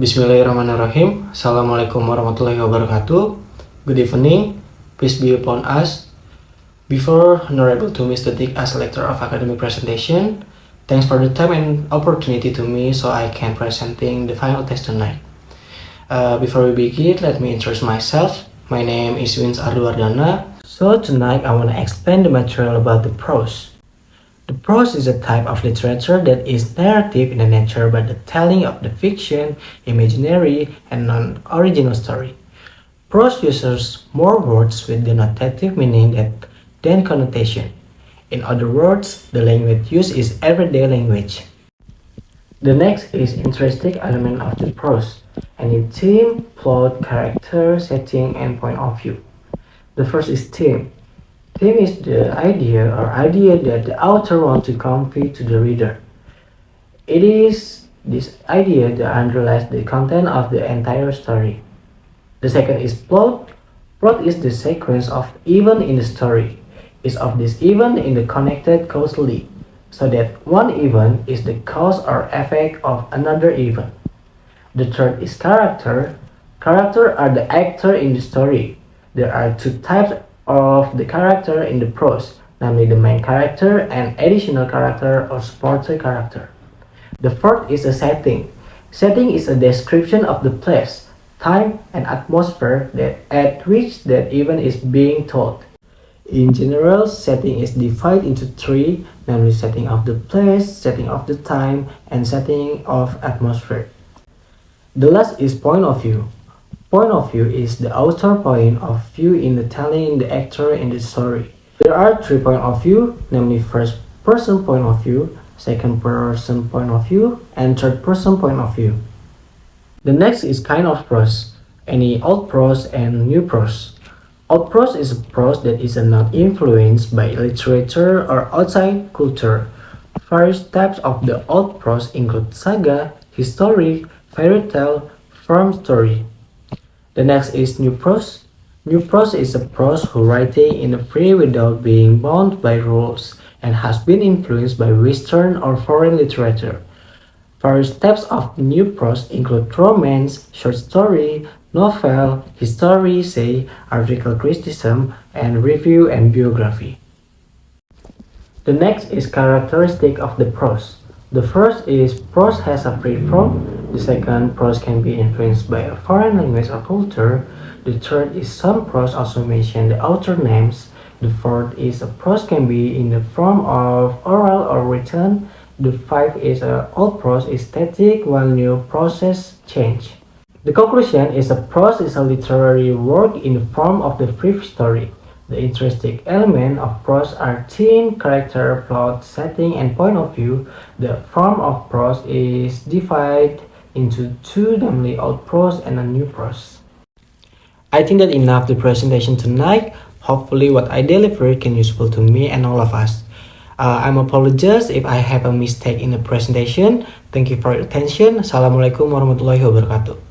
Bismillahirrahmanirrahim. Assalamualaikum warahmatullahi wabarakatuh. Good evening. Peace be upon us. Before Honorable to Mr. Tutik as lecturer of academic presentation, thanks for the time and opportunity to me so I can presenting the final test tonight. Before we begin, let me introduce myself. My name is Ardho Wardhana. So tonight I want to explain the material about the prose. The prose is a type of literature that is narrative in the nature by the telling of the fiction, imaginary, and non-original story. Prose uses more words with denotative meaning than connotation. In other words, the language used is everyday language. The next is intrinsic element of the prose, any theme, plot, character, setting, and point of view. The first is theme. Theme is the idea that the author wants to convey to the reader. It is this idea that underlies the content of the entire story. The second is plot. Plot is the sequence of events in the story. Each of these events is connected causally, so that one event is the cause or effect of another event. The third is character. Characters are the actor in the story. There are two types of the character in the prose, namely the main character and additional character or supporting character. The fourth is a setting. Setting is a description of the place, time, and atmosphere at which that event is being told. In general, setting is divided into three, namely setting of the place, setting of the time, and setting of atmosphere. The last is point of view. Point of view is the author point of view in the telling the actor in the story. There are three point of view, namely first person point of view, second person point of view, and third person point of view. The next is kind of prose, any old prose and new prose. Old prose is a prose that is not influenced by literature or outside culture. Various types of the old prose include saga, historic, fairy tale, farm story. The next is new prose. New prose is a prose who writing in a free without being bound by rules and has been influenced by Western or foreign literature. Various types of new prose include romance, short story, novel, history, essay, article criticism, and review and biography. The next is characteristic of the prose. The first is prose has a free form. The second, prose can be influenced by a foreign language or culture. The third is some prose also mention the author names. The fourth is a prose can be in the form of oral or written. The fifth is old prose is static while new prose change. The conclusion is a prose is a literary work in the form of the brief story. The intrinsic elements of prose are theme, character, plot, setting, and point of view. The form of prose is divided into two, namely old prose and a new prose. I think that enough the presentation tonight. Hopefully what I delivered can useful to me and all of us. I'm apologize if I have a mistake in the presentation. Thank you for your attention. Assalamualaikum warahmatullahi wabarakatuh.